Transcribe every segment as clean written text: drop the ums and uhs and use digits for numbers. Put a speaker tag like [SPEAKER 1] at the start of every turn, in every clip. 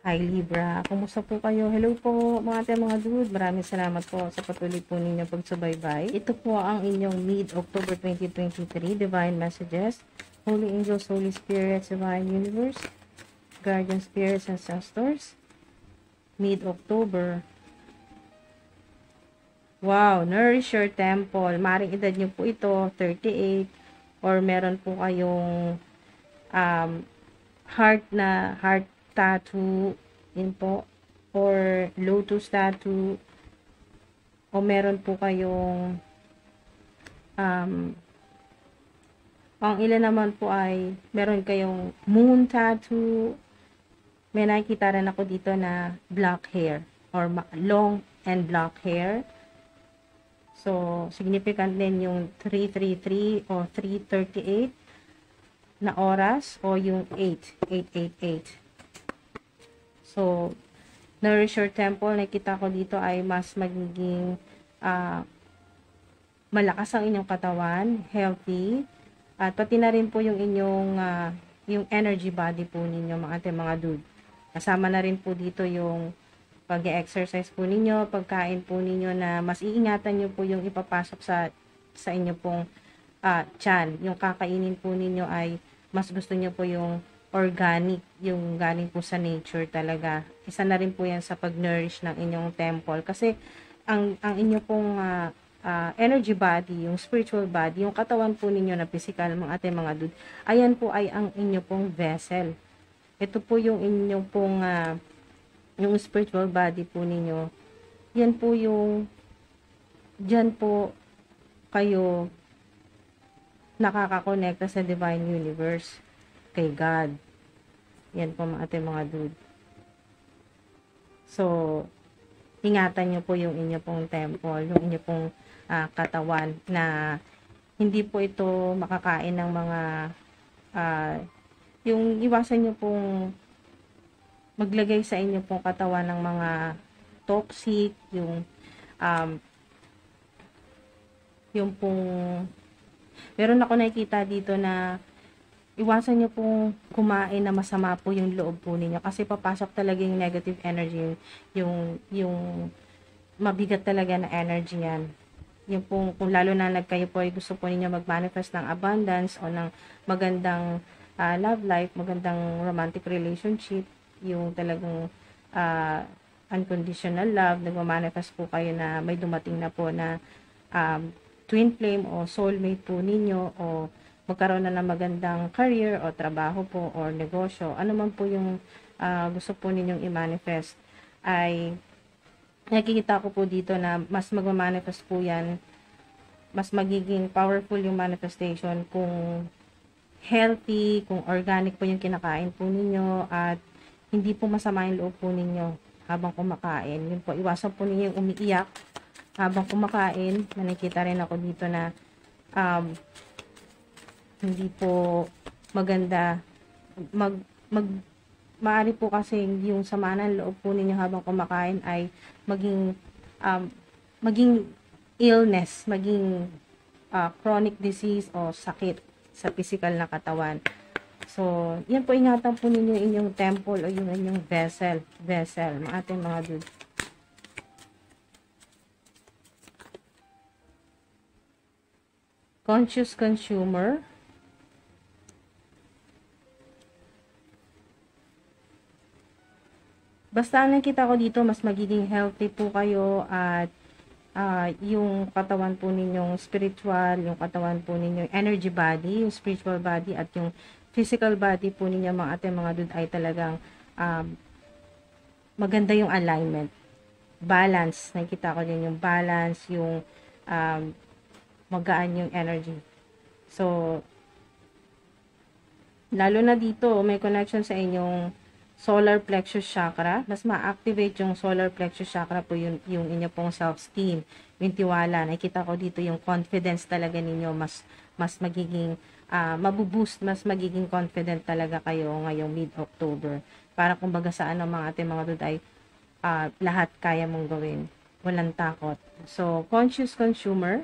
[SPEAKER 1] Hi Libra, kumusta po kayo? Hello po mga dude, maraming salamat po sa patuloy po ninyo pagsubaybay. Ito po ang inyong mid-October 2023 Divine Messages, Holy Angels, Holy Spirits, Divine Universe, Guardian Spirits, Ancestors, mid-October. Wow, Nourish Your Temple, maring edad nyo po ito, 38, or meron po kayong heart tattoo, yun po, or lotus tattoo, o meron po kayong ang ilan naman po ay meron kayong moon tattoo. May nakikita rin ako dito na black hair or long and black hair. So significant din yung 333 o 338 na oras, o yung 888. So, Nourish Your Temple, nakita ko dito ay mas magiging malakas ang inyong katawan, healthy, at pati na rin po yung inyong yung energy body po ninyo, mga dude. Kasama na rin po dito yung pag-exercise po ninyo, pagkain po ninyo, na mas iingatan nyo po yung ipapasok sa inyo pong tiyan. Yung kakainin po ninyo ay mas gusto nyo po yung organic, yung galing po sa nature talaga. Isa na rin po yan sa pag-nourish ng inyong temple. Kasi ang inyo pong energy body, yung spiritual body, yung katawan po ninyo na physical, mga dude, ayan po ay ang inyo pong vessel. Ito po yung inyong pong yung spiritual body po ninyo. Yan po yung dyan po kayo nakakakonekta sa divine universe, kay God. Yan po mga dude. So, ingatan nyo po yung inyo pong temple, yung inyo pong katawan, na hindi po ito makakain ng mga yung iwasan nyo pong maglagay sa inyo pong katawan ng mga toxic, yung pong meron ako nakikita dito na iwasan nyo pong kumain na masama po yung loob po ninyo, kasi papasok talaga yung negative energy, yung mabigat talaga na energy yan. Yung pong, kung lalo na kayo po ay gusto po ninyo mag-manifest ng abundance o ng magandang love life, magandang romantic relationship, yung talagang unconditional love, nagmamanifest po kayo na may dumating na po na twin flame o soulmate po ninyo, o magkaroon na ng magandang career o trabaho po or negosyo, ano man po yung gusto po ninyong i-manifest, ay nakikita ko po dito na mas magmamanifest po yan, mas magiging powerful yung manifestation kung healthy, kung organic po yung kinakain po ninyo, at hindi po masama yung loob po ninyo habang kumakain. Yun po, iwasan po ninyo yung umiiyak habang kumakain. Nakikita rin ako dito na hindi po maganda maaari po kasi yung sama ng loob po ninyo habang kumakain ay maging illness, maging chronic disease o sakit sa physical na katawan. So, yan po, ingatan po ninyo inyong temple o yung inyong vessel, mga dude. Conscious consumer. Basta nakita ko dito, mas magiging healthy po kayo, at yung katawan po ninyong spiritual, yung katawan po ninyong energy body, yung spiritual body, at yung physical body po ninyo, mga dude, ay talagang maganda yung alignment. Balance. Nakita ko din yung balance, yung magaan yung energy. So, lalo na dito, may connection sa inyong solar plexus chakra. Mas ma-activate yung solar plexus chakra po, yung inyo pong self-esteem, yung tiwala. Nakita ko dito yung confidence talaga ninyo, mas magiging mabuboost, mas magiging confident talaga kayo ngayong mid-October. Para kumbaga sa mga dude, ay lahat kaya mong gawin. Walang takot. So, conscious consumer,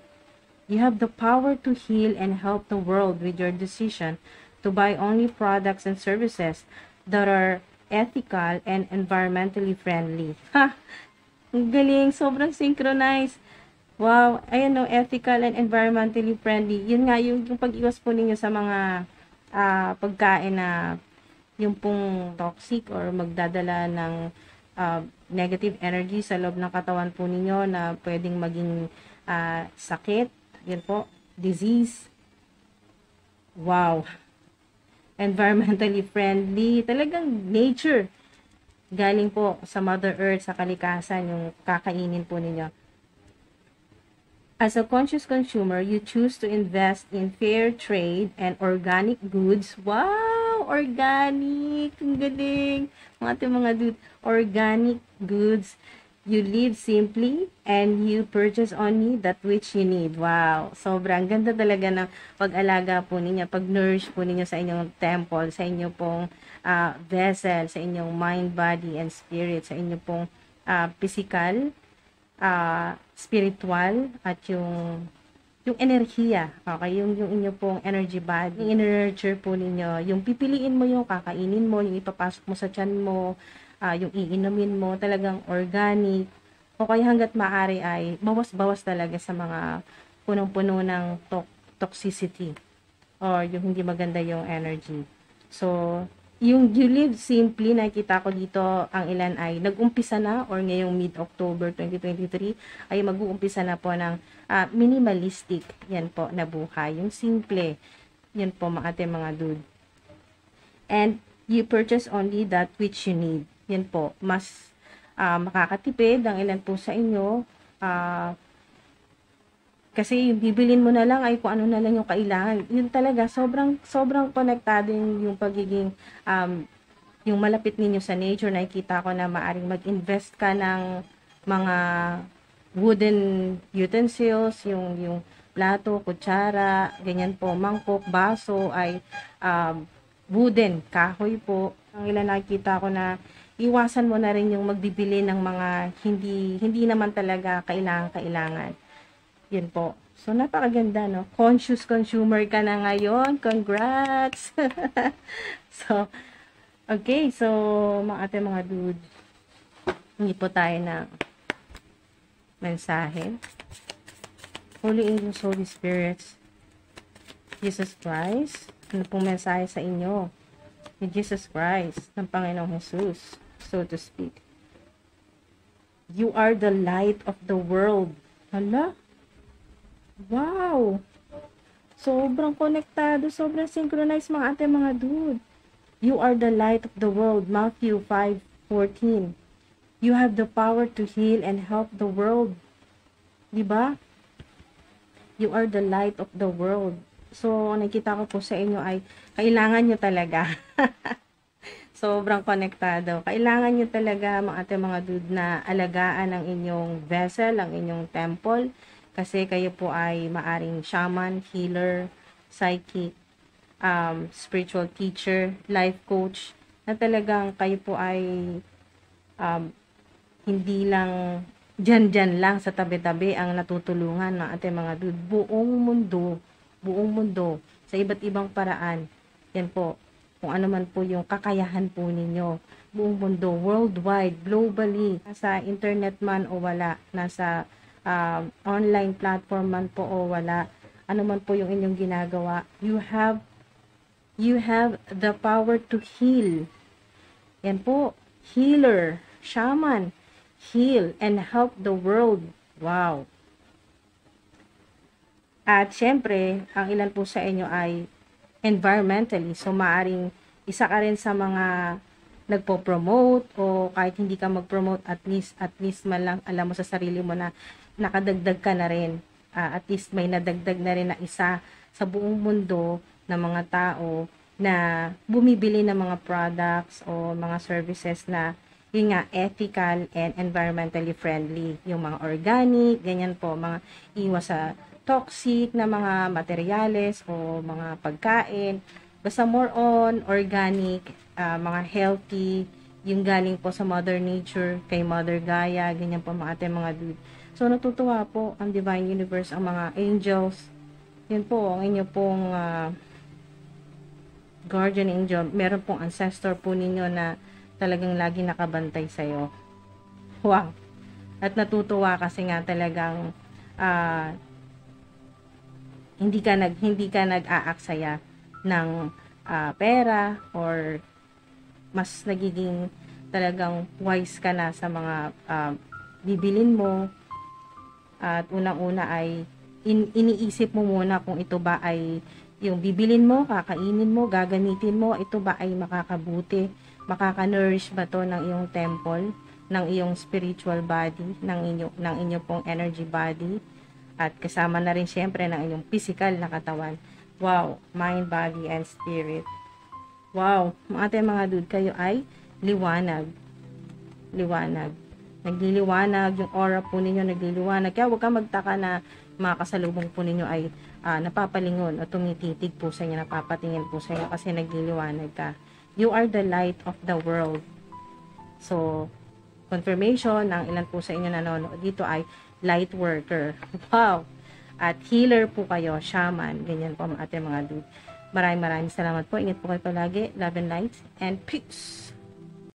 [SPEAKER 1] you have the power to heal and help the world with your decision to buy only products and services that are ethical, and environmentally friendly. Ha! Ang galing, sobrang synchronized. Wow, ayan no, ethical and environmentally friendly. Yun nga, yung pag-iwas po ninyo sa mga pagkain na yung pong toxic or magdadala ng negative energy sa loob ng katawan po ninyo na pwedeng maging sakit, yun po, disease. Wow, environmentally friendly, talagang nature. Galing po sa Mother Earth, sa kalikasan, yung kakainin po ninyo. As a conscious consumer, you choose to invest in fair trade and organic goods. Wow! Organic! Ang galing! Mga dude, organic goods. You live simply and you purchase only that which you need. Wow! Sobrang ganda talaga ng pag-alaga po ninyo, pag-nourish po ninyo sa inyong temple, sa inyong pong vessel, sa inyong mind, body, and spirit, sa inyong pong physical, spiritual, at yung enerhiya, okay, yung inyo pong energy body, yung nurture po ninyo, yung pipiliin mo, yung kakainin mo, yung ipapasok mo sa tiyan mo, yung iinumin mo, talagang organic, o kaya hanggat maaari ay bawas-bawas talaga sa mga punong-puno ng toxicity, or yung hindi maganda yung energy. So, yung you live simply, nakikita ko dito, ang ilan ay nag-umpisa na or ngayong mid-October 2023 ay mag-uumpisa na po ng minimalistic, yan po, na buhay. Yung simple, yan po mga dude. And you purchase only that which you need. Yan po, mas makakatipid ang ilan po sa inyo, kasi yung bibilin mo na lang ay kung ano na lang yung kailangan. Yun talaga, sobrang konektado yung pagiging, yung malapit ninyo sa nature. Nakikita ko na maaring mag-invest ka ng mga wooden utensils, yung plato, kutsara, ganyan po, mangkok, baso, ay wooden, kahoy po. Ang ilan nakikita ko na iwasan mo na rin yung magbibili ng mga hindi naman talaga kailangan. Yun po. So, napakaganda, no? Conscious consumer ka na ngayon. Congrats! So, okay. So, mga dude, hindi po tayo na mensahe. Holy Angels, Holy Spirits, Jesus Christ, ano pong mensahe sa inyo? Ni Jesus Christ, ng Panginoong Jesus, so to speak. You are the light of the world. Hala? Wow! Sobrang konektado, sobrang synchronized mga dude. You are the light of the world, Matthew 5:14. You have the power to heal and help the world. Diba? You are the light of the world. So, nakita ko po sa inyo ay kailangan nyo talaga. Sobrang konektado. Kailangan nyo talaga mga dude na alagaan ang inyong vessel, ang inyong temple. Kasi kayo po ay maaring shaman, healer, psychic, spiritual teacher, life coach, na talagang kayo po ay hindi lang dyan lang sa tabi-tabi ang natutulungan ng ating mga dude. Buong mundo, sa iba't ibang paraan. Yan po, kung ano man po yung kakayahan po ninyo. Buong mundo, worldwide, globally, nasa internet man o wala, nasa online platform man po o wala, ano man po yung inyong ginagawa, you have the power to heal. Yan po, healer, shaman, heal and help the world. Wow. At syempre, ang ilan po sa inyo ay environmentally, so maaring isa ka rin sa mga nagpo-promote, o kahit hindi ka mag-promote, at least man lang alam mo sa sarili mo na nakadagdag ka na rin, at least may nadagdag na rin na isa sa buong mundo ng mga tao na bumibili ng mga products o mga services na yun nga, ethical and environmentally friendly. Yung mga organic, ganyan po, mga iwas sa toxic na mga materyales o mga pagkain. Basta more on organic, mga healthy, yung galing po sa Mother Nature, kay Mother Gaia, ganyan po mga dude. So, natutuwa po ang Divine Universe, ang mga angels. Yun po, ang inyo pong guardian angel. Meron pong ancestor po ninyo na talagang lagi nakabantay sa'yo. Wow! At natutuwa kasi nga talagang hindi ka nag-aaksaya ng pera, or mas nagiging talagang wise ka na sa mga bibilin mo. At unang-una ay iniisip mo muna kung ito ba ay yung bibilin mo, kakainin mo, gagamitin mo, ito ba ay makakabuti, makaka-nourish ba to ng iyong temple, ng iyong spiritual body, ng inyo pong energy body, at kasama na rin syempre ng inyong physical na katawan. Wow, mind, body, and spirit. Wow, mga dude, kayo ay liwanag. Liwanag. Nagliliwanag, yung aura po ninyo nagliliwanag. Kaya huwag kang magtaka na mga kasalubong po ninyo ay napapalingon o tumititig po sa inyo, napapatingin po sa inyo kasi nagliliwanag ka. You are the light of the world. So, confirmation ng ilan po sa inyo nanonood dito ay light worker. Wow! At healer po kayo, shaman. Ganyan po mga dude. Maraming salamat po. Ingat po kayo palagi. Love and light and peace!